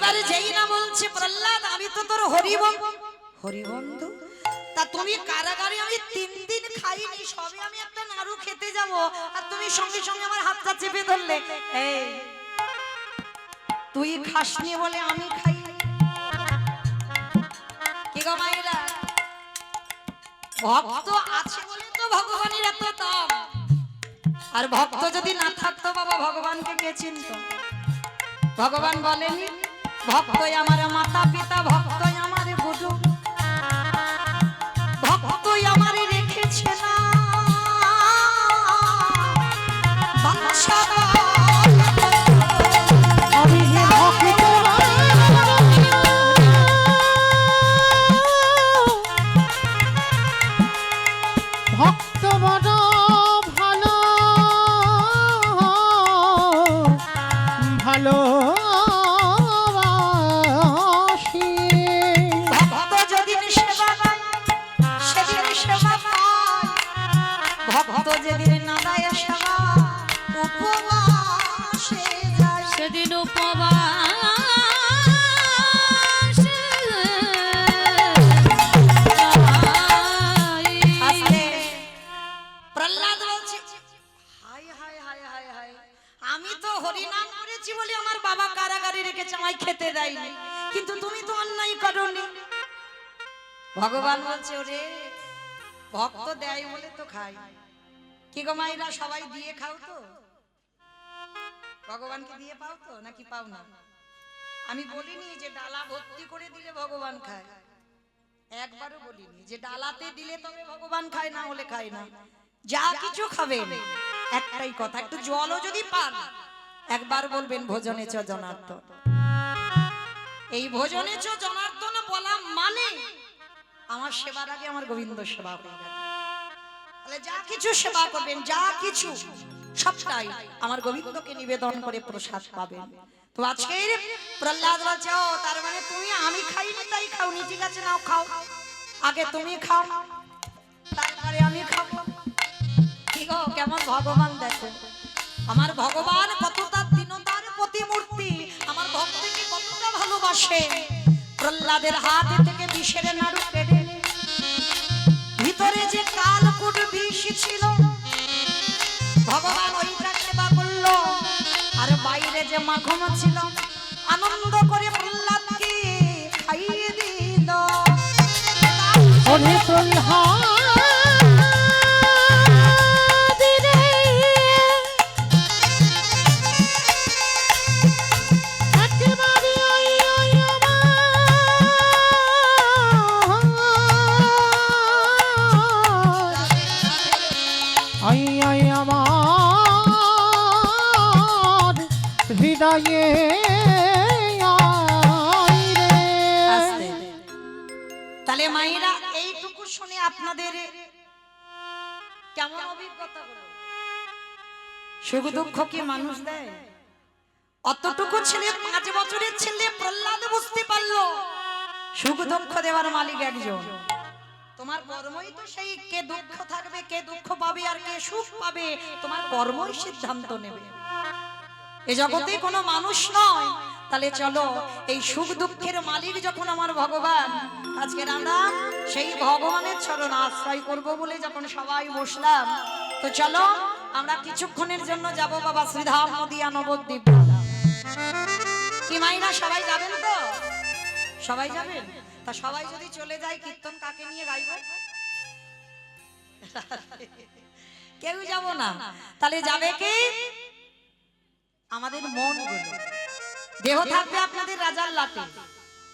এবারে যেই না বলছে প্রহ্লাদ আমি তো তোর হরিবন্ধু, তা তুমি কারাগারে আমি 3 দিন খাইনি, সবে আমি একটা নাড়ু খেতে যাব আর তুমি সঙ্গে সঙ্গে আমার হাতটা চেপে ধরলে। এই তুই খাসনি বলে আমি খাই কি গো মায়েরা? ভক্ত আছে বলে তো ভগবানের এত দাম, আর ভক্ত যদি না থাকতো বাবা ভগবানকে কে চিনতো? ভগবান বলেনি ভক্তই আমার মাতা পিতা, ভক্তই আমার গুরু, ভক্তই আমার রেখেছে না বাদশা। আমি যে ভক্ত বড় ভালো ভালো যেদিন না দেয় সেবা উপবাসে যায়, সেদিন উপবাস। প্রহ্লাদ বলছে high high high high high, আমি তো হরিনাম করেছি বলে আমার বাবা কারাগারে রেখেছে, আমায় খেতে দেয়নি, কিন্তু তুমি তো অন্যায় করোনি। ভগবান বলছে ওরে ভক্ত দেয় বলে তো খাই। কি গো মাইরা সবাই দিয়ে খাও তো? ভগবানকে দিয়ে পাও তো নাকি পাও না? আমি বলিনি যে ডালা ভর্তি করে দিলে ভগবান খায়, একবারও বলিনি যে ডালাতে দিলে তবে ভগবান খায়, না হলে খায় না। যা কিছু খাবেন একটাই কথা, একটু জলও যদি পান একবার বলবেন ভোজনে চ জনার্দন। এই ভোজনে চ জনার্দন বলা মানে আমার সেবার আগে আমার গোবিন্দ সেবা হয়ে গেল। তাহলে যা কিছু সেবা করবেন, যা কিছু সবটাই আমার গোবিন্দকে নিবেদন করে প্রসাদ পাবেন। তো আজকে প্রহ্লাদ বলছে ও তার মানে তুমি আমি খাইনি তাই খাওনি, ঠিক আছে নাও খাও, আগে তুমি খাও তারপরে আমি খাবো। ঠিক ও কেমন ভগবান দেখো, আমার ভগবান কতটা দীনতার প্রতিমূর্তি, আমার ভক্তকে কতটা ভালোবাসে। প্রহ্লাদের হাত থেকে বিষের নাড়ু কেড়ে ভিতরে যে কালকুট বিষ ছিল ভগবান ওইটা সেবা করলো, আর বাইরে যে মাখন ছিল আনন্দ করে প্রহ্লাদকে খাইয়ে দিল। হৃদয়ে তাহলে মায়েরা এইটুকু শুনে আপনাদের কেমন অভিজ্ঞতা হলো? সুখ দুঃখ কি মানুষ দেয়? অতটুকু ছেলে 5 বছরের ছেলে প্রহ্লাদ বুঝতে পারলো সুখ দুঃখ দেওয়ার মালিক একজন। তোমার কর্মই তো সেই, কে দুঃখ থাকবে কে দুঃখ পাবে আর কে সুখ পাবে তোমার কর্মই সিদ্ধান্ত নেবে। এ জগতে কোনো মানুষ নয়। তাহলে চলো এই সুখ দুঃখের মালিক যখন আমার ভগবান, আজকে আমরা সেই ভগবানের চরণ আশ্রয় করব বলে যখন সবাই বসলাম, তো চলো আমরা কিছুক্ষণের জন্য যাব বাবা শ্রীধাম নদিয়া নবদ্বীপ। কি মাইনা সবাই যাবেন তো? সবাই যাবেন? তা সবাই যদি চলে যায় কীর্তন কাকে নিয়ে গাইব? কেউ যাব না। তাহলে যাবে কি? আমাদের মনগুলো। দেহ থাকবে আপনাদের রাজার লাটে,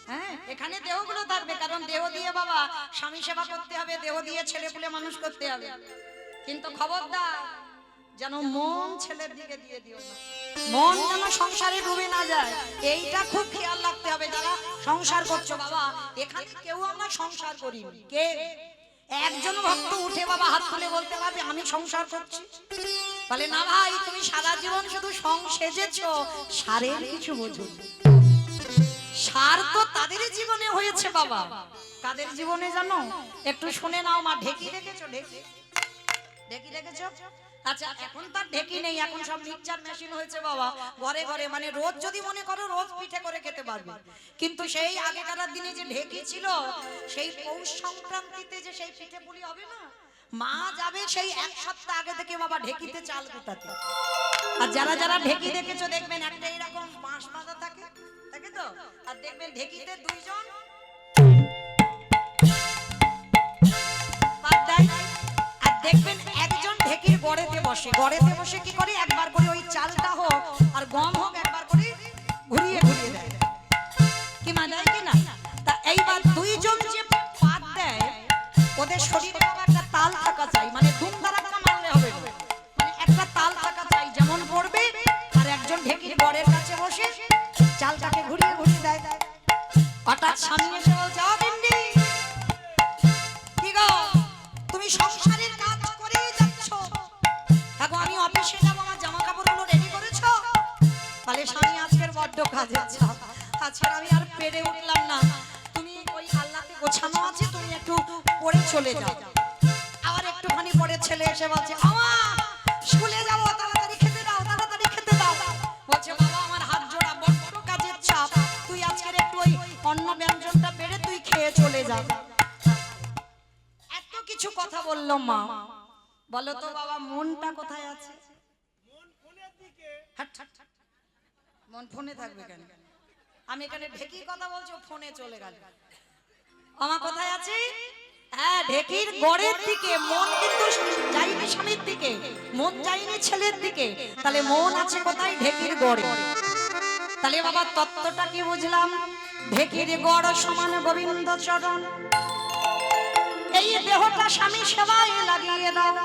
হ্যাঁ এখানে দেহগুলো থাকবে, কারণ দেহ দিয়ে বাবা স্বামী সেবা করতে হবে, দেহ দিয়ে ছেলে পুলে মানুষ করতে হবে, কিন্তু খবরদার যেন মন ছেলের দিকে দিয়ে দিও না, মন যেন সংসারে ডুবে না যায়, এইটা খুব খেয়াল রাখতে হবে। যারা সংসার করছো বাবা, এখানে কেউ আমরা সংসার করিনি, কে একজন ভক্ত উঠে বাবা হাত তুলে বলতে পারবে আমি সংসার করছি? বলে না ভাই, তুমি সারা জীবন শুধু সং সেজেছো, সারের কিছু বোঝো। সার তো তাদের জীবনে হয়েছে বাবা। কাদের জীবনে জানো? একটু শুনে নাও মা। ঢেকি দেখেছো? ঢেকি ঢেকি দেখেছো? আচ্ছা এখন তার ঢেকি নেই, এখন সব মিক্সচার মেশিন হয়েছে বাবা ঘরে ঘরে, মানে রোজ যদি মনে করো রোজ পিঠে করে খেতে পারবে। কিন্তু সেই আগেকার দিনে যে ঢেকি ছিল, সেই পৌষ সংক্রান্তিতে যে সেই পিঠে পুলি হবে না, মা যাবে সেই এক সপ্তাহ আগে থেকে বাবা ঢেকিতে চাল কুটাতে। আর যারা যারা ঢেকি দেখেছো দেখবেন একটা এরকম বাঁশ বাঁধা থাকে, থাকে তো, আর দেখবেন ঢেকিতে দুইজন পাত দেয়, আর দেখবেন একজন ঢেকির গড়েতে বসে, গড়েতে বসে কি করে একবার করে ওই চালটা হোক আর গম হোক একবার করে ঘুরিয়ে ঘুরিয়ে দেয়, কি মানে কি না? তা এইবার দুইজন যে পাত দেয় ওদের শরীরে একটা তাল থাকা চাই, মানে দুম ধারাক্কা মারলে হবে না, মানে একটা তাল থাকা চাই যেমন পড়বে, আর একজন ঢেকির গড়ের কাছে বসে চালটাকে ঘুরিয়ে ঘুরিয়ে দেয়। হঠাৎ সামনে এসে বলছে, ও ভিন্ডি, কি গো তুমি সংসারের কাজ করেই যাচ্ছ, এখন আমি অফিসে যাবো, আমার জামা কাপড়গুলো রেডি করেছো? তাহলে স্বামী আজকের বড্ড কাজের চাপ, আজকে আমি আর পেরে উঠলাম না, তুমি ওই আল্লাহতে গোছানো আছে, তুমি একটু পড়ে চলে যাও। আবার একটুখানি পরে ছেলে এসে বলছে, আমা স্কুলে যাবো, তাড়াতাড়ি খেতে দাও, তাড়াতাড়ি খেতে দাও। বলছে, বাবা আমার হাত জোড়া, বড্ড কাজের চাপ, তুই আজকের একটু ওই অন্ন ব্যঞ্জনটা বেড়ে তুই খেয়ে চলে যা। এত কিছু কথা বললো মা, বলো তো বাবা মনটা কোথায় আছে? হাট, হাট, হাট। মন ফোনে থাকবে কেন? আমি এখানে ঢেকির কথা বলছি, ও ফোনে চলে গেল। আমার কোথায় আছে? হ্যাঁ, ঢেকির গড়ের দিকে। মন কিন্তু যায়নি স্বামীর দিকে, মন যায়নি ছেলের দিকে, তাহলে মন আছে কোথায়? ঢেকির গড়ে। তাহলে বাবা তত্ত্বটা কি বুঝলাম? ঢেকির গড় সমান গোবিন্দ চরণ, এই দেহটা স্বামী সেবায় লাগিয়ে দাও,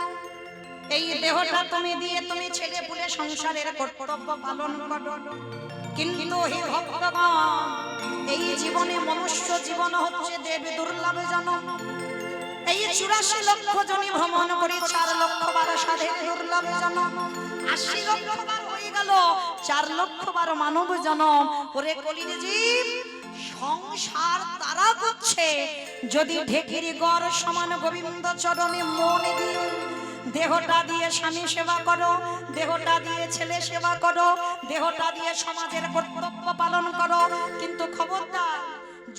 এই দেহটা তুমি দিয়ে তুমি ছেলে পুলে সংসারের কর্তব্য পালন করো। কিন্তু হে ভক্তগণ, এই জীবনে মনুষ্য জীবন হচ্ছে দেবী দুর্লভ জনম, এই 84 লক্ষ জনি ভ্রমণ করি 4 লক্ষ বার সাধে দুর্লভ জনম, 80 লক্ষ বার হয়ে গেল 4 লক্ষ বার মানব জনম। ওরে কলির জীব, সংসার তারা করছে যদি ঢেকির গড় সমান গোবিন্দ চরণে মন দিয়ে, দেহটা দিয়ে স্বামী সেবা করো, দেহটা দিয়ে ছেলে সেবা করো, দেহটা দিয়ে সমাজের কর্তব্য পালন করো। কিন্তু খবরদার,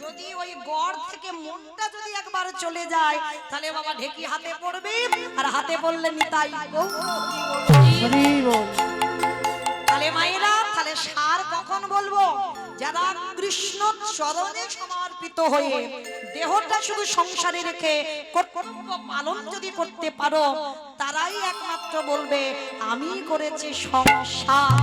যদি ওই গড় থেকে মনটা যদি একবার চলে যায়, তাহলে বাবা ঢেকি হাতে পড়বে, আর হাতে পড়লে নিতাই হরি বল। তাহলে মায়েরা, তাহলে সার কখন বলবো? যারা কৃষ্ণ চরণে সমর্পিত হয়ে দেহটা শুধু সংসারে রেখে কর্তব্য পালন যদি করতে পারো, তারাই একমাত্র বলবে আমি করেছি সংসার।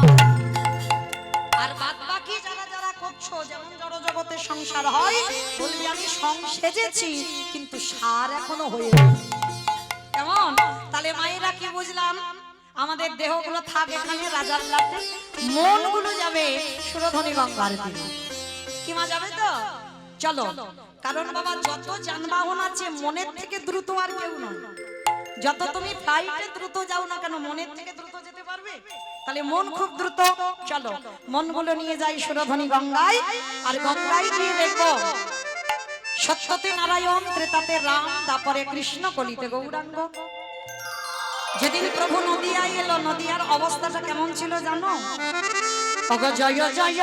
আর বাদ বাকি যারা যারা করছো, যেমন জড় জগতের সংসার হয়, বলবি আমি সংসেজেছি, কিন্তু সার এখনো হয়ে কেমন? তাহলে মায়েরা কি বুঝলাম? আমাদের দেহগুলো থাক এখানে রাজার লাটে, মনগুলো যাবে সুরধনী গঙ্গার দিকে। কি মা যাবে তো? চলো, কারণ বাবা যত যানবাহন আছে মনের থেকে দ্রুত আর কেউ নয়। যত তুমি ফ্লাইটে দ্রুত যাও না কেন, মনের থেকে দ্রুত যেতে পারবে? তাহলে মন খুব দ্রুত, চলো মনগুলো নিয়ে যাই সুরধনী গঙ্গায়, আর গঙ্গায় গিয়ে দেখবো সত্যতে নারায়ণ, ত্রেতাতে রাম, তারপরে কৃষ্ণ, কলিতে গৌরাঙ্গ। যেদিন প্রভু নদিয়ায় এলো, নদিয়ার অবস্থাটা কেমন ছিল জানো? ওগো জয় জয়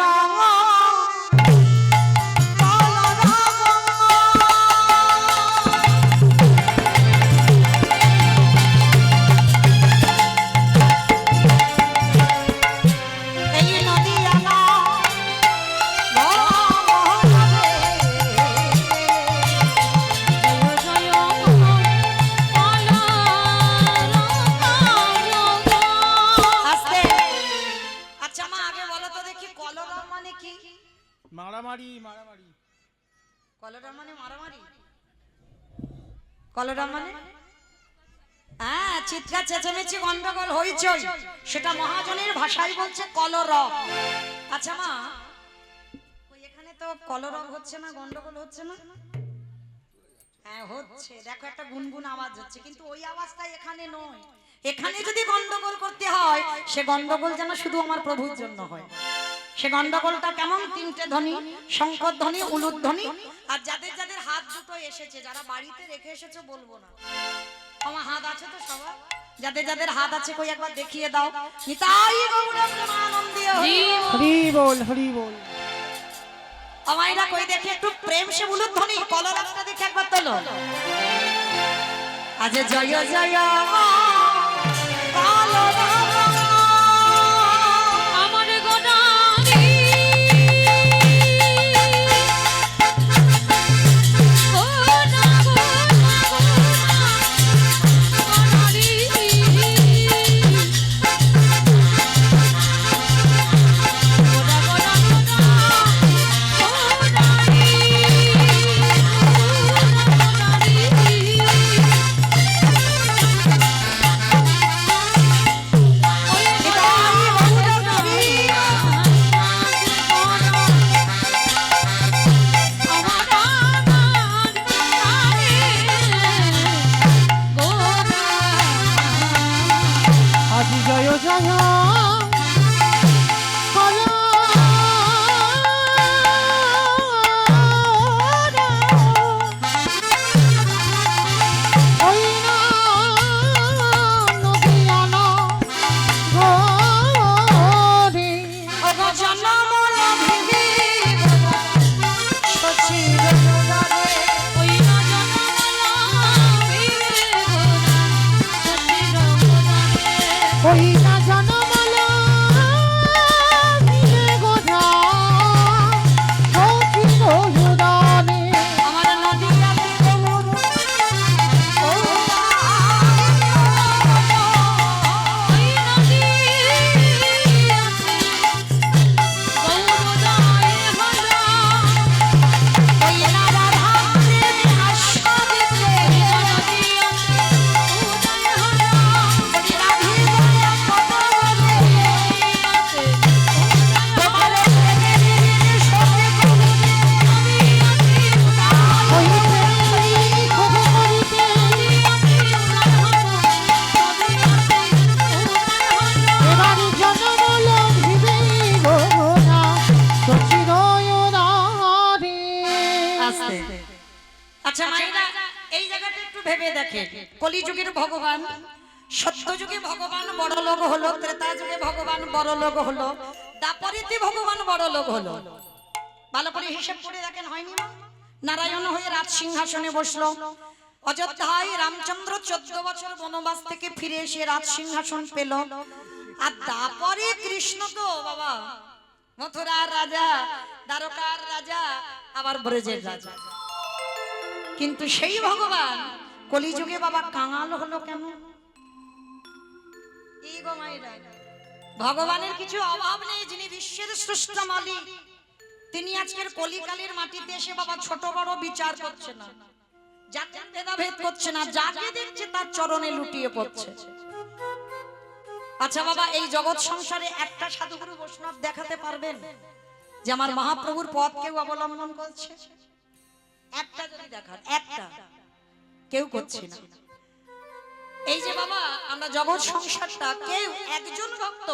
মারামারি মারামারি। কলরা মানে মারামারি, কলরা মানে হ্যাঁ চিৎকার চেঁচামেচি গন্ডগোল হইচই, সেটা মহাজনের ভাষায় বলছে কলরব। আচ্ছা মা, ওই এখানে তো কলরব হচ্ছে না, গন্ডগোল হচ্ছে না? হ্যাঁ হচ্ছে, দেখো একটা গুনগুন আওয়াজ হচ্ছে, কিন্তু ওই আওয়াজটা এখানে নয়। এখানে যদি গন্ডগোল করতে হয়, সে গন্ডগোল যেন শুধু আমার প্রভুর জন্য হয়। সে গন্ডগোলটা কেমন? 3টে ধ্বনি, শঙ্কর ধ্বনি, উলুর ধ্বনি। আর যাদের যাদের হাত দুটো এসেছে, যারা বাড়িতে রেখে এসেছো বলবো না, আমার হাত আছে তো সবার, যাদের যাদের হাত আছে কই একবার দেখিয়ে দাও। নিতাই গৌর প্রেমানন্দে হরি বল। হরি বল হরি বল। আমাইরা কই দেখি একটু প্রেম সে বলুন ধ্বনি কলরাটা দেখে একবার তোলো। আজ জয় জয় কলরা আমার গোনারি গোনা গোনারি গোনা গোনা গোনারি আজ জয় জয় ওই না জনমালা মিলে গোধা সচিব উদানে আমার নদিয়াতে গৌর ওই প্রেমী খুব করিতে এবারে জনমল ভিবে গোনা সচিব উদানে। আস্তে। আচ্ছা মাইরা এই জায়গাটা একটু ভেবে দেখেন কলিযুগের ভগবান সত্য যুগে ভগবান বড় লোক হলো, ত্রেতা যুগে ভগবান বড় লোক হলো, দাপরিতে ভগবান বড় লোক হলো। ভালো করে হিসাব করে দেখেন হয়নি না? নারায়ণ হয়ে রাজ সিংহাসনে বসলো, অযোধ্যায় রামচন্দ্র 14 বছর বনবাস থেকে ফিরে এসে রাজ সিংহাসন পেল। আর তারপরে কৃষ্ণ তো বাবা মথুরার রাজা, দ্বারকার রাজা, আবার ব্রজের রাজা। কিন্তু সেই ভগবান কলিযুগে বাবা কাঙাল হলো কেন? এই গো মায়েরা, ভগবানের কিছু অভাব নেই, যিনি বিশ্বের স্রষ্টা মালিক তিনি আজকের কলিকালের মাটিতে এসে বাবা ছোট বড় বিচার করছে না, জাতির ভেদাভেদ করছে না, যাকে দেখছে তার চরণে লুটিয়ে পড়ছে। আচ্ছা বাবা, এই জগৎ সংসারে একটা সাধুগুরু বৈষ্ণব দেখাতে পারবেন যে আমার মহাপ্রভুর পথ কেউ অবলম্বন করছে? একটা যদি দেখান, একটা কেউ করছে না। এই যে বাবা আমরা জগৎ সংসারটা কেউ একজন ভক্ত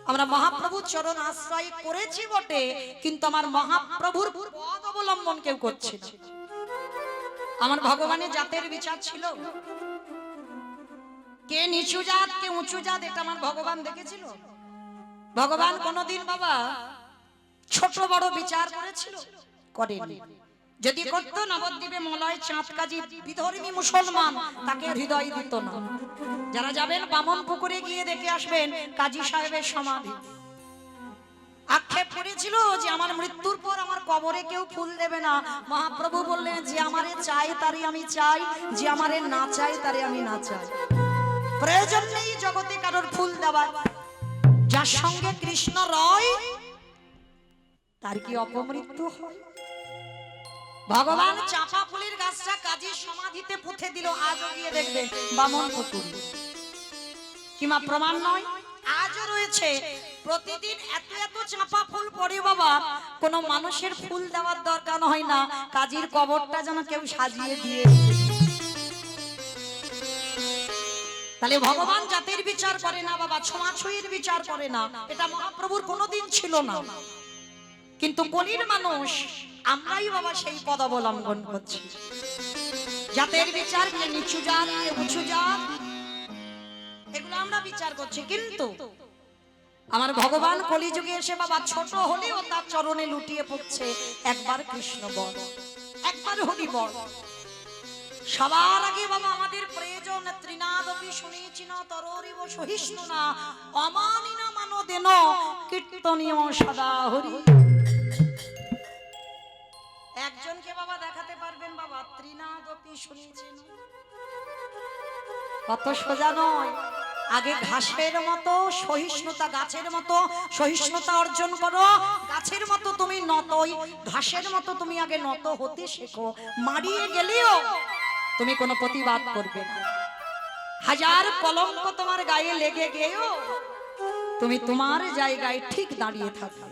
আমরা মহাপ্রভুর চরণ আশ্রয় করেছি বটে, কিন্তু আমার মহাপ্রভুর পথ অবলম্বন কেউ করছে না। আমার ভগবানের জাতের বিচার ছিল, কে নিচু জাত কে উঁচু জাত এটা আমার ভগবান দেখেছিল? ভগবান কোনদিন বাবা ছোট বড় বিচার করেছিল? করেনি। যদি করত নবদ্বীপে মলয় চাঁদ কাজী বিধর্মী মুসলমান তাকে হৃদয় দিত না। যারা যাবেন বামন পুকুরে গিয়ে দেখে আসবেন কাজী সাহেবের সমাধি। আক্ষেপ করেছিল যে আমার মৃত্যুর পর আমার কবরে কেউ ফুল দেবে না। মহাপ্রভু বললেন যে আমারে চাই তারে আমি চাই, যে আমারে না চাই তারে আমি না চাই। প্রয়োজন নেই জগতে কারোর ফুল দেওয়ার। যার সঙ্গে কৃষ্ণ রয় তার কি অপমৃত্যু হয়? ভগবান চাপা ফুলের গাছটা কাজীর সমাধিতে পুঁতে দিল, আজও গিয়ে দেখবে বামন পুকুর। কিমা প্রমাণ নয়, আজও রয়েছে। প্রতিদিন এত এত চাপা ফুল পড়ে বাবা, কোন মানুষের ফুল দেওয়ার দরকার হয় না, কাজীর কবরটা যেন কেউ সাজিয়ে দিয়ে। তাহলে ভগবান জাতির বিচার করে না বাবা, ছোঁয়াছুঁয়ির বিচার করে না, এটা মহাপ্রভুর কোনোদিন ছিল না। কিন্তু কলির মানুষ আমরাই বাবা সেই পদ অবলম্বন করছি। জাতের বিচার নিচু জাত উঁচু জাত এগুলো আমরা বিচার করছি, কিন্তু আমার ভগবান কলিযুগে এসে বাবা ছোট হলেও তার চরণে লুটিয়ে পড়ছে একবার কৃষ্ণ বল, একবার হরি বল। সবার আগে বাবা আমাদের প্রয়োজন ত্রিনাদপি শুনেছি না তররিব সহিষ্ণু না অমানিনা মানদেন কীর্তনীয় সদা হরি। একজনকে বাবা দেখাতে পারবেন বাবা ত্রিনাদপি শুনেছেন? কত সোজা নয়। আগে ঘাসের মতো সহিষ্ণুতা, গাছের মতো সহিষ্ণুতা অর্জন করো। গাছের মতো তুমি নতই, ঘাসের মতো তুমি আগে নত হতে শেখো। মারিয়ে গেলেও তুমি কোনো প্রতিবাদ করবে না। হাজার কলঙ্ক তোমার গায়ে লেগে গেও তুমি তোমার জায়গায় ঠিক দাঁড়িয়ে থাকবে।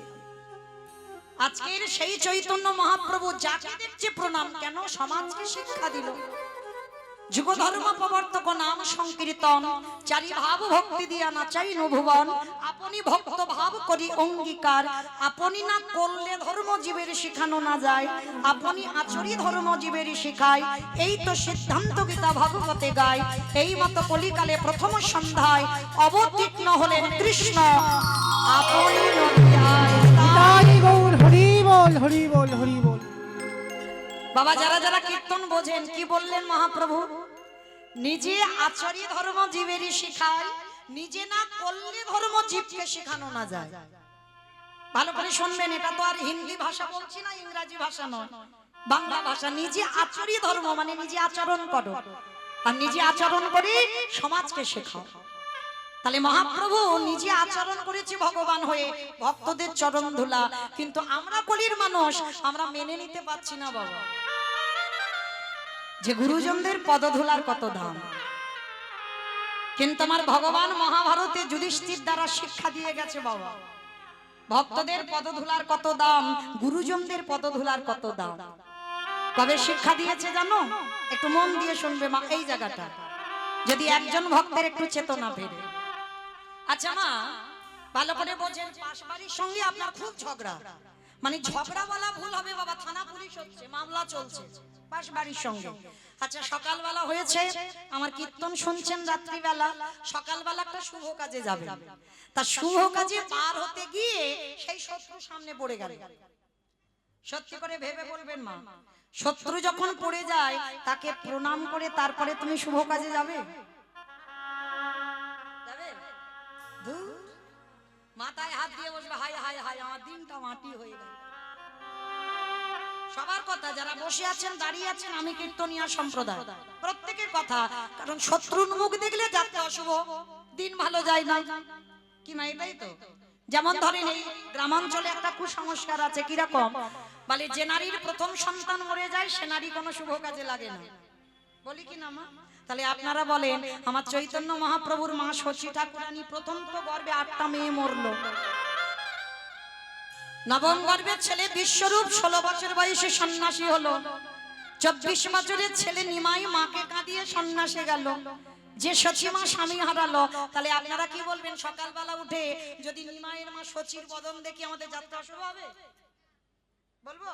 আজকের সেই চৈতন্য মহাপ্রভু যাকে দেখছে প্রণাম কেন, সমাজকে শিক্ষা দিল। যুগ ধর্ম প্রবর্তক নাম সংকীর্তন, চারি ভাব ভক্তি দিয়া নাচাই ভুবন। আপনি ভক্ত ভাব করি অঙ্গীকার, আপনি না করলে ধর্ম জীবের শিখানো না যায়, আপনি আচরি ধর্ম জীবের শিখায়। এই তো সিদ্ধান্ত গীতা ভাগবতে গায়। এই মতো কলিকালে প্রথম সন্ধ্যায় অবতীর্ণ হলেন কৃষ্ণ আপনি নদিয়ায়। তাই গৌর হরি বল, হরি বল, হরি বল। বাবা যারা যারা কীর্তন বোঝেন কি বললেন মহাপ্রভু? নিজে আচার্য ধর্ম জীবেরই শিখায়, নিজে না করলে ধর্ম জীবকে শেখানো না যায়। ভালো করে শুনবেন, এটা তো আর হিন্দি ভাষা বলছি না, ইংরেজি ভাষা নয়, বাংলা ভাষা। নিজে আচার্য ধর্ম মানে নিজে আচরণ করো, আর নিজে আচরণ করে সমাজকে শেখাও। তাহলে মহাপ্রভু নিজে আচরণ করেছে ভগবান হয়ে, ভক্তদের চরণ ধুলা। কিন্তু আমরা কলির মানুষ, আমরা মেনে নিতে পারছি না বাবা যে গুরুজনদের পদধুলার কত দাম। কিন্তু আমার ভগবান মহাভারতে যুধিষ্ঠির দ্বারা শিক্ষা দিয়ে গেছে বাবা, ভক্তদের পদধুলার কত দাম, গুরুজনদের পদধুলার কত দাম। কবে শিক্ষা দিয়েছে জানো? একটু মন দিয়ে শুনবে মা এই জায়গাটা, যদি একজন ভক্তের একটু চেতনা ফেরে। আচ্ছা মা ভালো করে বোঝেন, পাশ বাড়ির সঙ্গে আপনার খুব ঝগড়া, মানে ঝগড়া বলা ভুল হবে বাবা, থানা পুলিশ হচ্ছে, মামলা চলছে পাশ বাড়ির সঙ্গে। আচ্ছা সকালবেলা হয়েছে, আমার কীর্তন শুনছেন রাত্রিবেলা, সকালবেলা একটা শুভ কাজে যাবে, তা শুভ কাজে পার হতে গিয়ে সেই শত্রু সামনে পড়ে গেল। সত্যি করে ভেবে বলবেন মা, শত্রু যখন পড়ে যায় তাকে প্রণাম করে তারপরে তুমি শুভ কাজে যাবে? মাথায় হাত দিয়ে বসবে হাই হাই হাই, আমার দিনটা মাটি হয়ে গেল। সবার কথা, যারা বসে আছেন দাঁড়িয়ে আছেন, আমি কীর্তনিয়া সম্প্রদায়, প্রত্যেকের কথা। কারণ শত্রুর মুখ দেখলে যাতে অশুভ, দিন ভালো যায় না কি মা? এটাই তো। যেমন ধরেন এই গ্রামাঞ্চলে একটা কুসংস্কার আছে, কিরকম বলে যে নারীর প্রথম সন্তান মরে যায় সে নারী কোনো শুভ কাজে লাগে না, বলি কি না মা? তাহলে আপনারা বলেন, আমার চৈতন্য মহাপ্রভুর মা শচী ঠাকুরানী প্রথম তো গর্ভে 8টা মেয়ে মরলো, নবম গর্ভের ছেলে বিশ্বরূপ 16 বছর বয়সে সন্ন্যাসী হলো, 24 বছরের ছেলে নিমাই মাকে কাঁদিয়ে সন্ন্যাসে গেল, যে শচী মা স্বামী হারালো। তাহলে আপনারা কি বলবেন, সকালবেলা উঠে যদি নিমাইয়ের মা শচীর বদন দেখি আমাদের যাত্রা শুরু হবে? বলবো?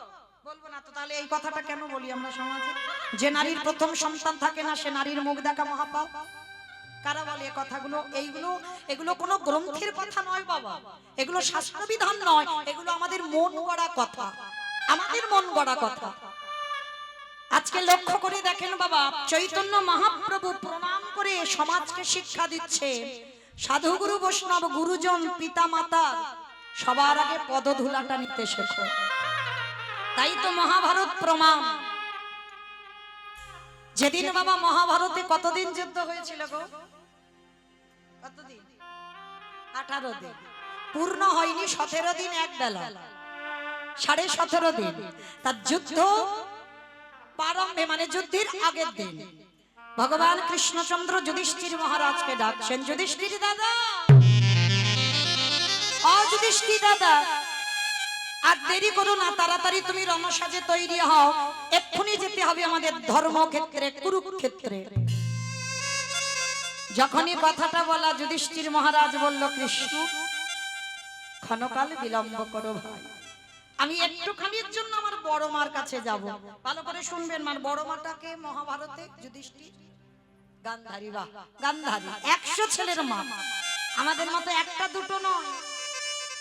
বলবো না তো। তাহলে এই কথাটা কেন বলি আমরা সমাজে? যে নারীর প্রথম সন্তান থাকে না সে নারীর মুখ দেখা মহাপাপ। কারা বলে এই কথাগুলো? এগুলো কোনো গ্রন্থের কথা নয় বাবা, এগুলো শাস্ত্রবিধান নয়, এগুলো আমাদের মন গড়া কথা, আমাদের মন গড়া কথা। আজকে লক্ষ্য করে দেখেন বাবা, চৈতন্য মহাপ্রভু প্রণাম করে সমাজকে শিক্ষা দিচ্ছে, সাধুগুরু বৈষ্ণব গুরুজন পিতা মাতা সবার আগে পদধুলাটা নিতে শেখো। তাই তো মহাভারত প্রমাণ। যেদিন বাবা মহাভারতে কতদিন যুদ্ধ হয়েছিল গো? কতদিন? 18 দিন। পূর্ণ হয়নি 17 দিন এক বেলা, 17.5 দিন। তার যুদ্ধ প্রারম্ভে মানে যুদ্ধের আগের দিন ভগবান কৃষ্ণচন্দ্র যুধিষ্ঠির মহারাজকে ডাকছেন, যুধিষ্ঠির দাদা, যুধিষ্ঠির দাদা আর দেরি করো না, তাড়াতাড়ি তুমি রণসাজে তৈরি হও, এক্ষুনি যেতে হবে আমাদের ধর্মক্ষেত্রে কুরুক্ষেত্রে। যখনই কথাটা বলা যুধিষ্ঠির মহারাজ বলল, কৃষ্ণ ক্ষণকাল বিলম্ব করো ভাই, আমি একটুখানির জন্য আমার বড় মার কাছে যাব। ভালো করে শুনবেন, মার বড় মাটাকে মহাভারতে যুধিষ্ঠির গান্ধারী, বাহ গান্ধারী 100 ছেলের মা, আমাদের মতো একটা দুটো নয়,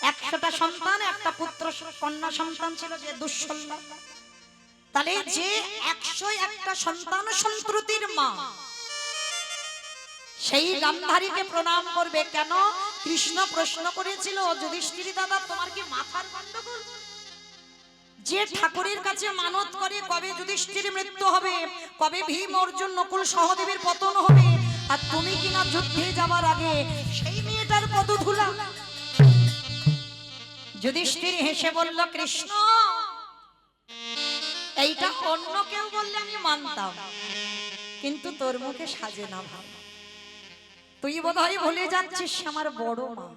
100টা সন্তান, একটা পুত্র কন্যা সন্তান ছিল যে দুঃশল্যা। তাহলে যে 101টা সন্তান সন্ততির মা, সেই গান্ধারীকে প্রণাম করবে কেন? কৃষ্ণ প্রশ্ন করেছিল, যুধিষ্ঠির দাদা তোমার কি মাথার গন্ডগোল? যে ঠাকুরের কাছে মানত করে কবে যুধিষ্ঠির মৃত্যু হবে, কবে ভীম অর্জুন নকুল সহদেবের পতন হবে, আর তুমি কিনা যুদ্ধে যাবার আগে সেই মেয়েটার পদধূলা। যুধিষ্ঠির হেসে বলল, কৃষ্ণ এইটা অন্য কেউ বললে আমি মানতাম, কিন্তু তোর মুখে সাজে না ভাব। তুই বোধহয় ভুলে যাচ্ছিস আমার বড় মা,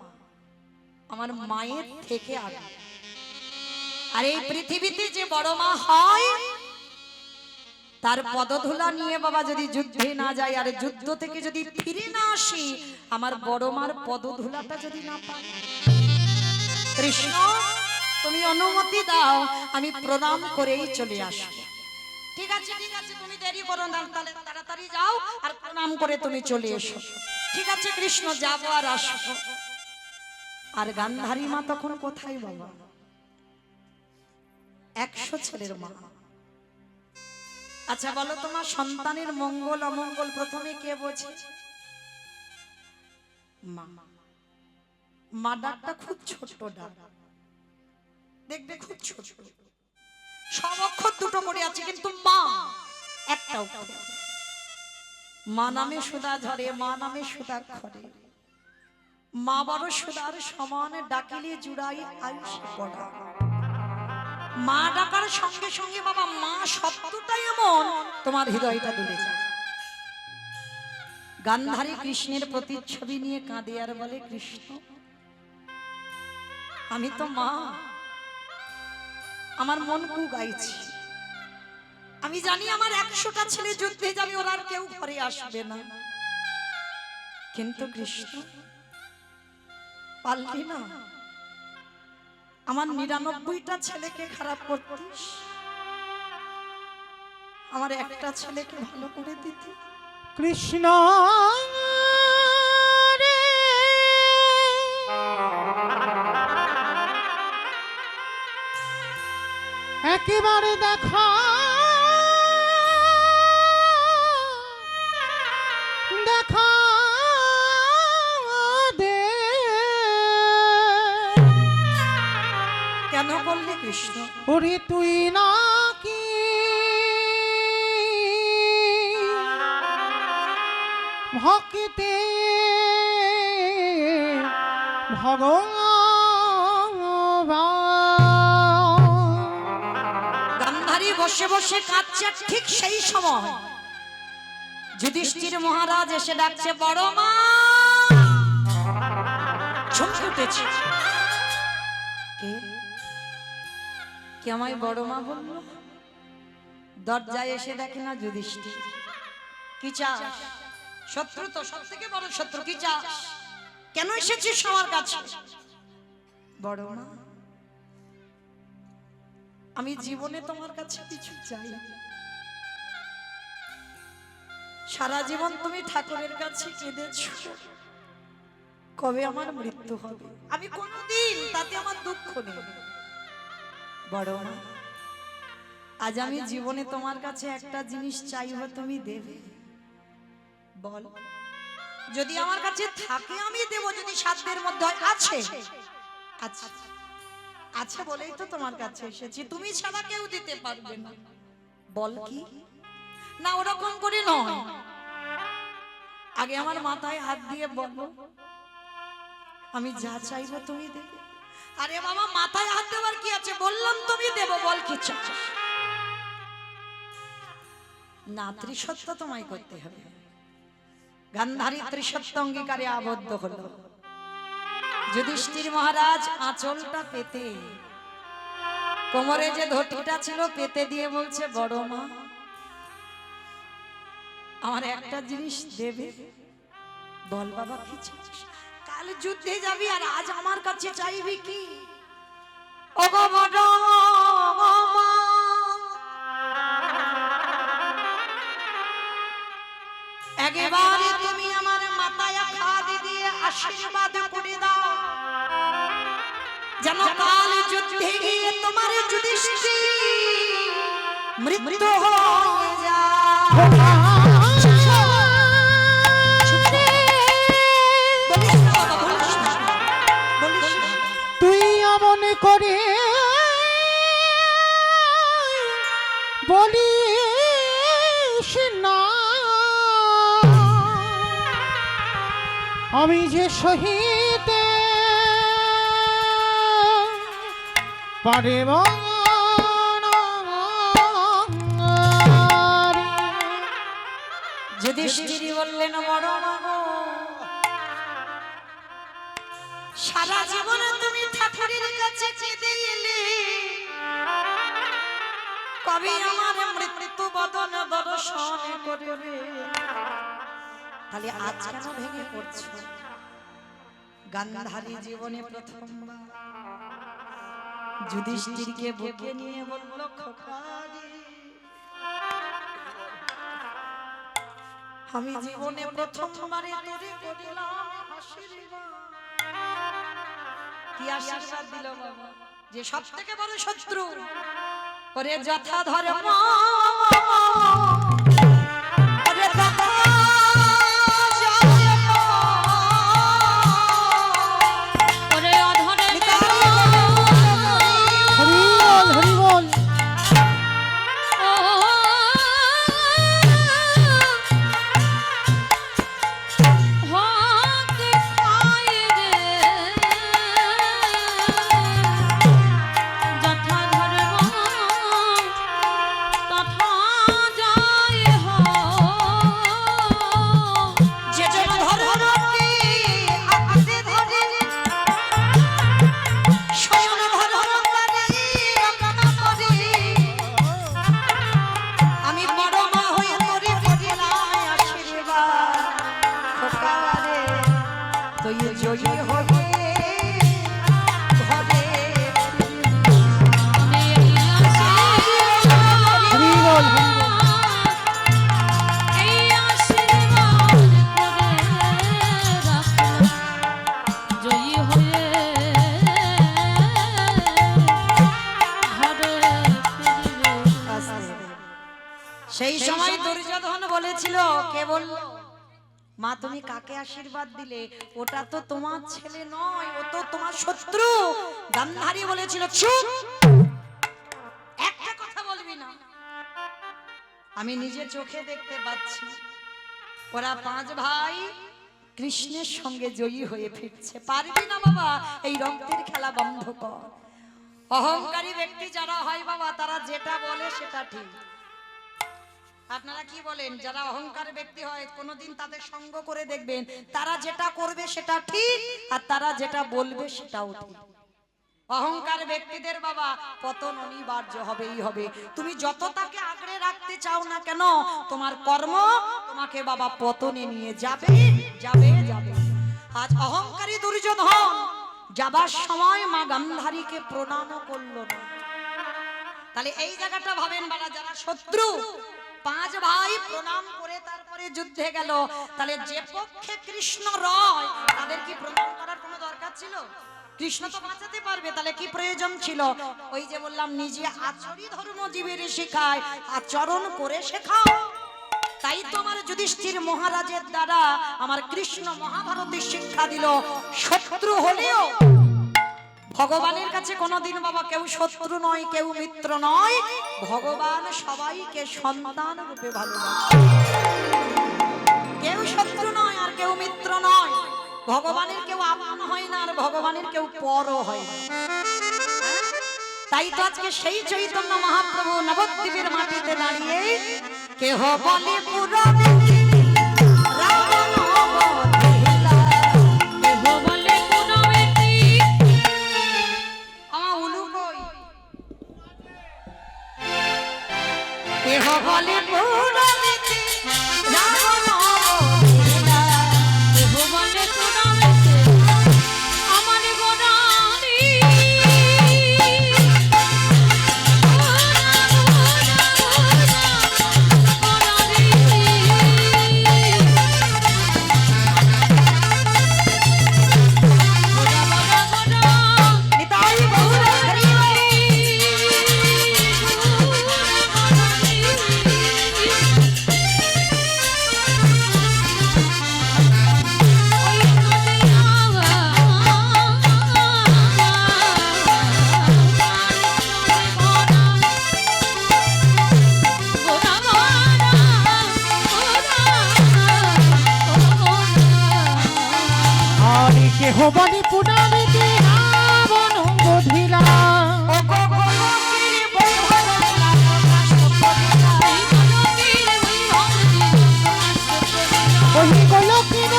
আমার মায়ের থেকে আগে। আর এই পৃথিবীতে যে বড় মা হয় তার পদধূলা নিয়ে বাবা যদি যুদ্ধে না যায়, আর যুদ্ধ থেকে যদি ফিরে না আসি, আমার বড় মার পদধূলাটা যদি না পাই, কৃষ্ণ তুমি অনুমতি দাও আমি প্রণাম করেই চলে আসবো। ঠিক আছে ঠিক আছে, তুমি দেরি করো না, তাহলে তাড়াতাড়ি যাও আর প্রণাম করে তুমি চলে এসো। ঠিক আছে কৃষ্ণ, যাবো আর আসবো। আর গান্ধারী মা তখন কোথায় বাবা? 100 ছেলের মা। আচ্ছা বলো, তোমার সন্তানের মঙ্গল অমঙ্গল প্রথমে কে বোঝে? মা। মা ডাকটা খুব ছোট ডাক, দেখবে খুব ছোট, সব অক্ষর দুটো করে আছে, কিন্তু মা একটা অক্ষর। মা নামে সুধা ঝরে, মা নামে সুধা খরে, মা বড় সুধার সমান, ডাকিলে জুড়াই আয়ুষে পড়া। মা ডাকার সঙ্গে সঙ্গে বাবা মা শব্দটাই এমন তোমার হৃদয়টা দুলে যায়। গান্ধারী কৃষ্ণের প্রতিচ্ছবি নিয়ে কাঁদে আর বলে, কৃষ্ণ আমি তো মা, আমার মন কু গাইছে, আমি জানি আমার 100টা ছেলে যুদ্ধে যাবে, ওরা আর কেউ ঘরে আসবে না, কিন্তু কৃষ্ণ পারলি না আমার 99টা ছেলেকে খারাপ করতিস, আমার একটা ছেলেকে ভালো করে দিতি। কৃষ্ণ রে, একেবারে দেখা দেখা দে। কেন করলি কৃষ্ণ? ওরে তুই নাকি ভক্তে ভগবান। গান্ধারী বসে বসে কাঁদছে, ঠিক সেই সময় যুধিষ্ঠির মহারাজ এসে ডাকছে, বড় মা। চমকে উঠেছে, কে আমায় বড় মা বলল? দরজায় এসে দেখে না যুধিষ্ঠির। কি চাস? শত্রু তো, সব থেকে বড় শত্রু। কি চাস? কেন এসেছিস আমার কাছে? বড় মা আমি জীবনে তোমার কাছে কিছু চাই, সারা জীবন তুমি ঠাকুরের কাছে কেঁদেছো, কবে আমার মৃত্যু হবে আমি কোনদিন তাতে আমার দুঃখ নেই। বড় মা আজ আমি জীবনে তোমার কাছে একটা জিনিস চাইব, তুমি দেবে? বল, যদি আমার কাছে থাকে আমি দেব, যদি সাধ্যের মধ্যে হয়। আছে আচ্ছা আছে বলেই তো তোমার কাছে এসেছি, তুমি ছাড়া কেউ দিতে পারবে না। বল কি? না ওরকম করে নয়, আগে আমার মাথায় হাত দিয়ে বলো আমি যা চাইবো তুমি দেবে। আরে বাবা মাথায় হাত দেওয়ার কি আছে, বললাম তুমি দেব, বল কি চাস? না ত্রিসত্য তোমায় করতে হবে। গান্ধারী ত্রিসত্য অঙ্গীকারে আবদ্ধ হলো। যুধিষ্ঠির মহারাজ আঁচলটা পেতে, কোমরে যে ধটিটা ছিল পেতে দিয়ে বলছে, বড় মা আমার একটা জিনিস দেবে। বল বাবা কি চাস? কাল যুদ্ধে যাবি আর আজ আমার কাছে চাইবি কি? ওগো বড় মা একেবারে আশীর্বাদ করে দাও যেন কাল যুদ্ধে গিয়ে তোমার যুধিষ্ঠির মৃত্যু হয়ে যায়। বলিস না বাবা, বলিস না, বলিস না। তুই এমন করে বলিস না, আমি যে শহীদ পারিব না। যুধিষ্ঠির বললেন বড় বাবু, সারা জীবন তুমি ঠাকুরের কাছে চেয়ে এলে, কবি আমার মৃত্যু বদন দর্শন করবে, তাহলে আজ কেন ভেঙে পড়ছো? গান্ধারী জীবনে প্রথমবার যুধিষ্ঠিরকে বুকে নিয়ে বলল, খোকারে আমি জীবনে প্রথমবারে তোরে করিলাম আশীর্বাদ। কি আশীর্বাদ দিল বাবা? যে সব থেকে বড় শত্রু ওরে যথা ধর্ম ওরে তথা জয়। ওরে অধরে হরি বল, হরি বল। ভাত খাই রে যথা ধর্ম তথা যায় হো। যে যে ধর্মকে আঁকড়ে ধরে শয়ন ধর্মকারী রক্ষা করে, আমি বড় মা হয়ে তোরে করিলাম আশীর্বাদ। খোকারে তুই জয়ী হবে ঘরে আমি এই আশীর্বাদ হরি বল, হরি বল। এই আশীর্বাদ করে রাখলাম, জয়ী হয়ে ঘরে ফিরবে। সেই সময় দুর্যোধন বলেছিল, কে বলল মা তুমি কাকে আশীর্বাদ দিলে? ওটা তো তোমার ছেলে নয়, ও তো তোমার শত্রু। গান্ধারী বলেছিল, চুপ, একটা কথা বলবি না। আমি নিজে চোখে দেখতে পাচ্ছি ওরা 5 ভাই কৃষ্ণের সঙ্গে জয়ী হয়ে ফিরছে। পারবি না বাবা, এই রক্তের খেলা বন্ধ কর। অহংকারী ব্যক্তি যারা হয় বাবা, তারা যেটা বলে সেটা ঠিক। আপনারা কি বলেন? যারা অহংকার ব্যক্তি হয় কোনোদিন তাদের সঙ্গ করে দেখবেন, তারা যেটা করবে সেটা ঠিক, আর তারা যেটা বলবে সেটাও ঠিক। অহংকার ব্যক্তিদের বাবা পতন অনিবার্য হবেই হবে। তুমি যত তাকে আঁকড়ে রাখতে চাও না কেন, তোমার কর্ম তোমাকে বাবা পতনে নিয়ে যাবে যাবে যাবে। আজ অহংকারী দুর্যোধন যাবার সময় মা গান্ধারীকে প্রণাম করলো না। তাহলে এই জায়গাটা ভাবেন বাবা, যারা শত্রু 5 ভাই প্রণাম করে তারপরে যুদ্ধে গেল, তাহলে যে পক্ষে কৃষ্ণ রয় তাদের কি প্রণাম করার কোনো দরকার ছিল? কৃষ্ণ তো বাঁচাতে পারবে, তাহলে কি প্রয়োজন ছিল? ওই যে বললাম, নিজে আচরি ধর্মজীবীর শেখায়, আচরণ করে শেখাও। তাই তো আমার যুধিষ্ঠির মহারাজের দ্বারা আমার কৃষ্ণ মহাভারতের শিক্ষা দিল, শত্রু হলেও ভগবানের কাছে কোনোদিন বাবা কেউ শত্রু নয়, কেউ মিত্র নয়। ভগবান সবাইকে সন্তান রূপে ভালোবাসে। কেউ শত্রু নয় আর কেউ মিত্র নয়। ভগবানের কেউ আপন হয় না, আর ভগবানের কেউ পরও হয় না। তাই তো আজকে সেই চৈতন্য মহাপ্রভু নবদ্বীপের মাটিতে দাঁড়িয়ে কেহ বলে পুরাণে রাবণ বধিলা। কেহ বলে কোনো ব্যক্তি আমার উলু কই? কেহ বলে পুরাণে রাবণ বধিলা। কেহ বলে কোনো ব্যক্তি আমার গোড়ালি। গোড়ালি ভবনে পুনামিতে রাবণ বধিলা ও গো গোলকের বৈভব ওই গোলকের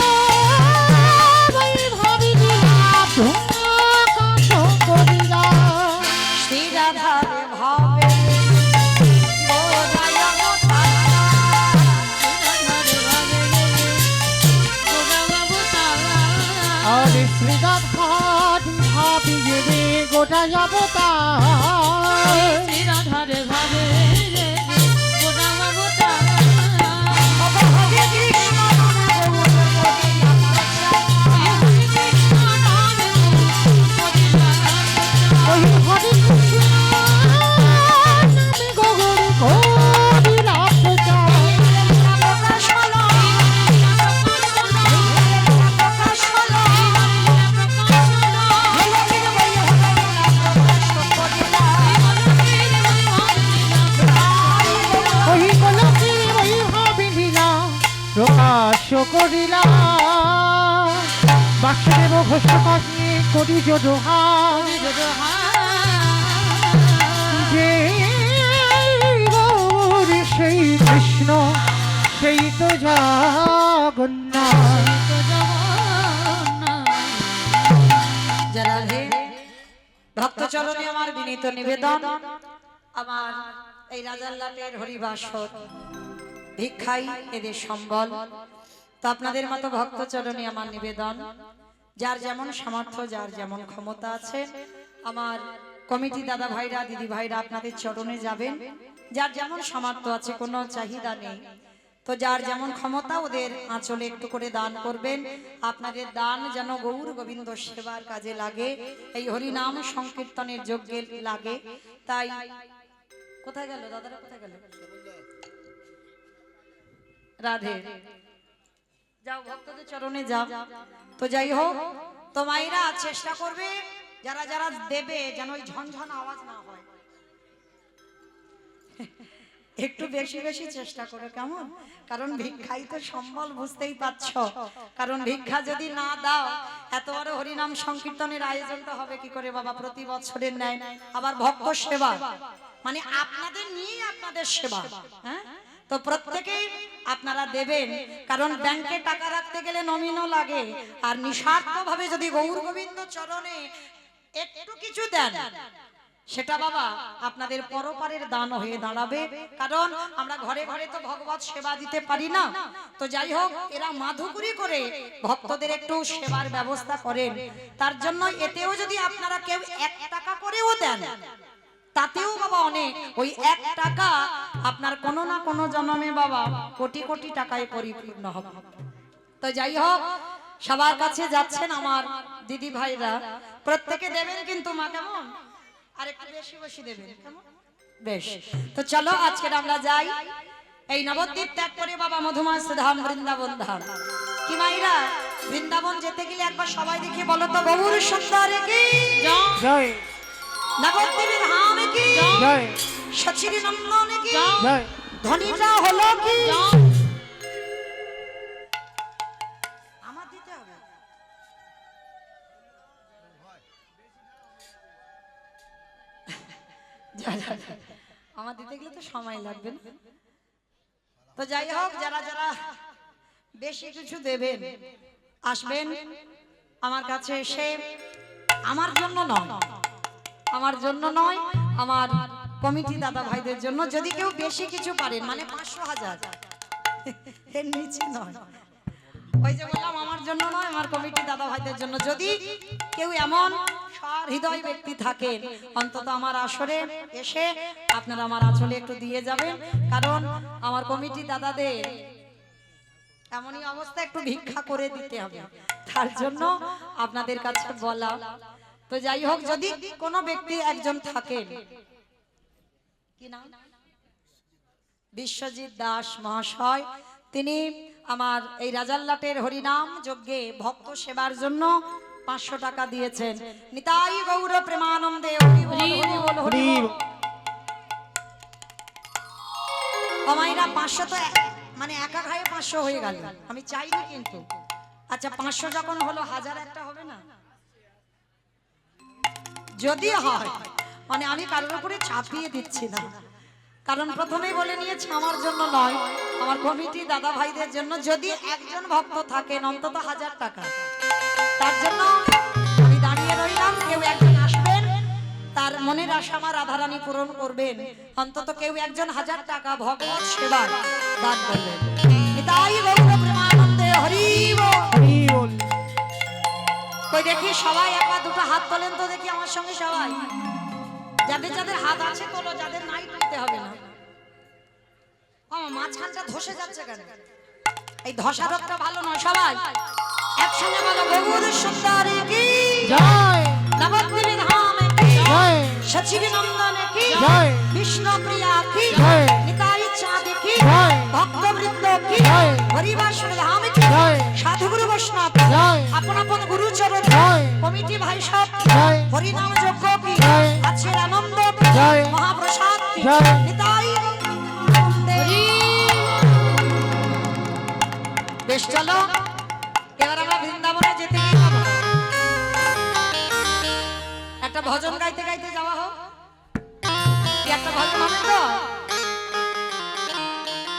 বৈভবী লীলা ধূম্রকান্ত করিলা শ্রী রাধারে ভাবে বোধায় অবতার। আরে শ্রীরাধার ভাবিয়ে রে গোটা অবতার রাধারে ভাবে রে গোটা অবতার হরে কৃষ্ণ নাম গৌর ওই হরে কৃষ্ণ নামে গগন করিলা প্রচার প্রকাশ হলো প্রকাশ হলো গোলকের বৈভব ওই গোলকের বৈভবী লীলা প্রকাশ করিলা বাসুদেব ঘোষ কাশে করি যোদহার যে গৌর সেই কৃষ্ণ সেই তো জগন্নাথ জলাধে ভক্ত চরণে আমার বিনীত নিবেদন, আমার এই রাজারলাটের হরিবাসর ভিক্ষাই এদের সম্বল। তো আপনাদের মতো ভক্ত চরণে আমার নিবেদন, যার যেমন সামর্থ্য যার যেমন ক্ষমতা আছে, আমার কমিটি দাদা ভাইরা দিদি ভাইরা আপনাদের চরণে যাবেন। যার যেমন সামর্থ্য আছে, কোনো চাহিদা নেই, তো যার যেমন ক্ষমতা ওদের আঁচলে একটু করে দান করবেন। আপনাদের দান যেন গৌর গোবিন্দ সেবার কাজে লাগে, এই হরিনাম সংকীর্তনের যজ্ঞে লাগে। তাই কোথায় গেল দাদারা, কোথায় গেল? রাধে যাও, ভক্তদের চরণে যাও। তো যাই হোক, তো মায়েরা চেষ্টা করবে যারা যারা দেবে যেন ওই ঝনঝন আওয়াজ না হয়, একটু বেশি বেশি চেষ্টা করো, কেমন? কারণ ভিক্ষাই তো সম্বল, বুঝতেই পারছ। কারণ ভিক্ষা যদি না দাও, এত বড় হরিনাম সংকীর্তনের আয়োজনটা হবে কি করে বাবা? প্রতি বছরের ন্যায় আবার ভক্ত সেবা, মানে আপনাদের নিয়ে আপনাদের সেবা। হ্যাঁ, তো প্রত্যেকেই আপনারা দেবেন, কারণ ব্যাংকে টাকা রাখতে গেলে নমিনও লাগে, আর নিঃস্বার্থভাবে যদি গৌর গোবিন্দ চরণে একটু কিছু দেন, সেটা বাবা আপনাদের পরপারের দান হয়ে দাঁড়াবে। কারণ আমরা ঘরে ঘরে তো ভগবত সেবা দিতে পারি না। তো যাই হোক, এরা মাধুকরী করে ভক্তদের একটু সেবার ব্যবস্থা করেন। তার জন্য এতেও যদি আপনারা কেউ 1 টাকা করেও দেন, তাতেও বাবা অনেক। ওই 1 টাকা আপনার কোনো না কোনো জন্মে বাবা কোটি কোটি টাকায় পরিপূর্ণ হবে। তো যাই হোক, সবার কাছে যাচ্ছেন আমার দিদি ভাইরা, প্রত্যেকে দেবেন কিন্তু মা, কেমন? আর একটু বেশি বেশি দেবেন, কেমন? বেশ। তো চলো আজকে আমরা যাই এই নবদ্বীপ ত্যাগ করে বাবা মধুমাস ধাম বৃন্দাবন ধাম। কি মাইরা, বৃন্দাবন যেতে গেলে একবার সবাই দেখে বলো তো, গৌর সুন্দর কি জয় নবদ্বীপের ধাম কি জয় সচির নন্দন কি জয় ধনীটা হলো কি? আমার দিতে হবে। আমার দিতে গেলে তো সময় লাগবে না। তো যাই হোক, যারা যারা বেশি কিছু দেবেন আসবেন আমার কাছে এসে, আমার জন্য নয়, আমার জন্য নয়, আমার কমিটি দাদা ভাইদের জন্য। যদি কেউ বেশি কিছু পারেন, মানে 500 1000 এর নিচে নয়, ওই যে বললাম আমার জন্য নয়, আমার কমিটি দাদা ভাইদের জন্য। যদি কেউ এমন হৃদয় ব্যক্তি থাকেন, অন্তত আমার আসরে এসে আপনারা আমার আঁচলে একটু দিয়ে যাবেন। কারণ আমার কমিটি দাদাদের এমনই অবস্থা, একটু ভিক্ষা করে দিতে হবে, তার জন্য আপনাদের কাছে বলা। তো যাই হোক, যদি কোনো ব্যক্তি একজন থাকেন, কি নাম? বিশ্বজিৎ দাস মহাশয়, তিনি আমার এই রাজারলাটের হরিনাম যজ্ঞে ভক্ত সেবার জন্য 500 টাকা দিয়েছেন। নিতাই গৌর প্রেমানন্দে হরি বল, হরি বল, হরি বল। আমাইরা 500 তো মানে একা ঘায়ে 500 হয়ে গেল, আমি চাইনি কিন্তু। আচ্ছা 500 যখন হলো, 1000 একটা হবে না? যদি হয়, মানে আমি কারোর উপরে চাপিয়ে দিচ্ছি না, কারণ প্রথমেই বলে নিয়েছি আমার জন্য নয়, আমার কমিটি দাদা ভাইদের জন্য। যদি একজন ভক্ত থাকেন অন্তত 1000 টাকা, তার জন্য আমি দাঁড়িয়ে রইলাম। কেউ একজন আসবেন, তার মনের আশা আমার রাধারানী পূরণ করবেন। অন্তত কেউ একজন 1000 টাকা ভগবত সেবার দান করবেন। নিতাই গৌর প্রেমানন্দে হরি বল। হরি বল। কই দেখি সবাই একবার দুটো হাত তোলেন তো দেখি আমার সঙ্গে সবাই। যাদের যাদের হাত আছে তোলো, যাদের নাই তুলতে হবে না। আমার মাঝখানটা ধসে যাচ্ছে কেন? এই ধসা রোগটা ভালো নয়। সবাই একসঙ্গে বলো গৌর সুন্দরী কি জয় নবদ্বীপ ধাম কি জয় সচিব নন্দন কি জয় বিষ্ণু প্রিয়া কি জয় নিতাই চাঁদ কি জয় ভক্তবৃন্দ কি জয় হরিবাসর ধাম কি জয় সাধুগুরু বৈষ্ণব জয় আপন আপন গুরুচরণ জয় কমিটি ভাই সব জয় হরিনাম যজ্ঞ কি জয় আছে আনন্দ জয় মহাপ্রসাদ কি জয় নিতাই হরি বেশ চলো এবার আমরা বৃন্দাবনে যেতে গিয়ে পাবো। একটা ভজন গাইতে গাইতে যাওয়া হোক। কি একটা ভজন হবে তো?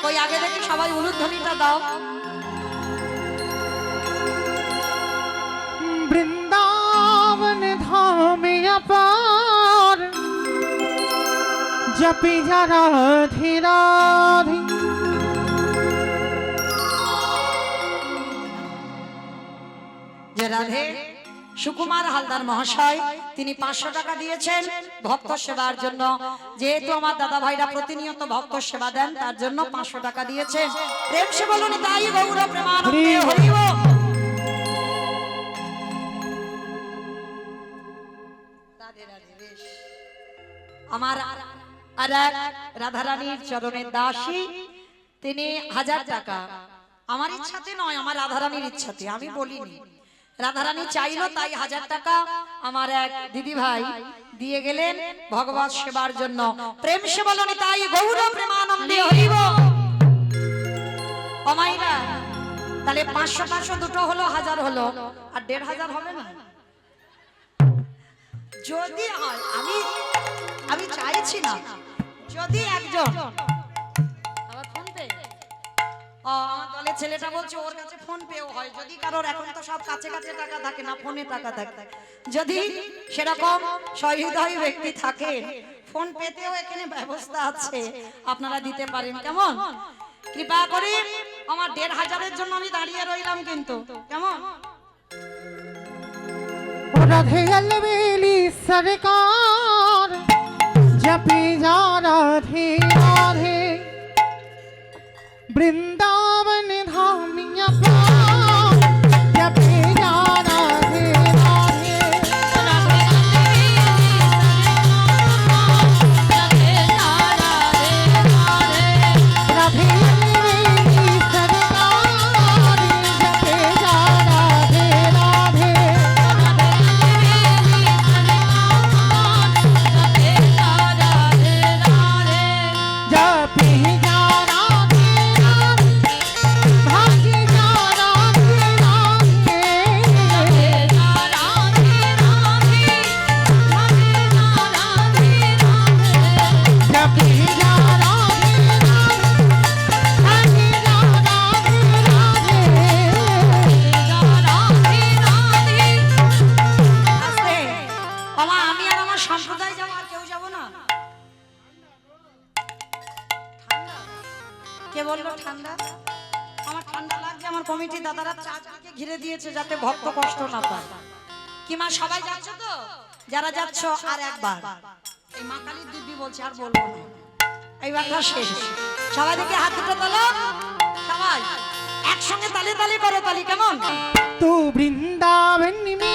কই আগে দেখি সবাই উলুধ্বনিটা দাও। বৃন্দাবন ধামে अपार जपी जा राधे राधे যে রাধে সুকুমার হালদার মহাশয় তিনি 500 টাকা দিয়েছেন ভক্ত সেবার জন্য। যেহেতু আমার দাদা ভাইরা প্রতিনিয়ত ভক্ত সেবা দেন, তার জন্য 500 টাকা দিয়েছেন। প্রেম সে বলুন তাই গৌর প্রেমানন্দে হরি বল। রাধে রাধে। বেশ আমার আর এক রাধারানীর চরণের দাসী, তিনি 1000 টাকা আমার ইচ্ছাতে নয়, আমার রাধারানীর ইচ্ছাতে, আমি বলিনি। রাধারানী চাইলো তাই 1000 টাকা আমার এক দিদি ভাই দিয়ে গেলেন ভগবত সেবার জন্য। প্রেম সে বলনি তাই গৌর প্রেমানন্দে হরি বল। অমাইরা তাহলে 500 500 দুটো হলো 1000 হলো, আর 1500 হবে না? যদি হয়, আমি চাইছি না, যদি একজন আবার ফোন পে আমার দলের ছেলেটা বলছে ওর কাছে ফোন পেও হয়, যদি কারোর এখন তো সব কাছে কাছে টাকা থাকে না, ফোনে টাকা থাকে, যদি সেরকম সহৃদয় ব্যক্তি থাকে ফোন পেতেও এখানে ব্যবস্থা আছে, আপনারা দিতে পারেন। কেমন? কৃপা করে আমার 1500-এর জন্য আমি দাঁড়িয়ে রইলাম, কিন্তু কেমন? राधे अलबेली सरकार जपी जा राधे राधे वृंदावन धाम अपार जपी जा राधे राधे राधे अलबेली सरकार जपी जा राधे राधे जपी जा राधे राधे भागी जा राधे राधे जपी जा राधे राधे भागी जा राधे राधे আস্তে বাবা, আমি আর আমার সম্প্রদায় যাবো, আর কেউ যাবো না। ঠান্ডা? কে বললো ঠান্ডা? আমার ঠান্ডা লাগছে। আমার কমিটি দাদারা চারদিকে ঘিরে দিয়েছে যাতে ভক্ত কষ্ট না পায়। কি মা সবাই যাচ্ছ তো? যারা যাচ্ছ আর একবার এই মা কালীর দিব্যি বলছে, আর বলবো না, এইবারটা শেষ। সবাই দেখে হাত দুটো তোলো, সবাই একসঙ্গে তালি তালি করো, তালি কেমন? तू वृंदावन में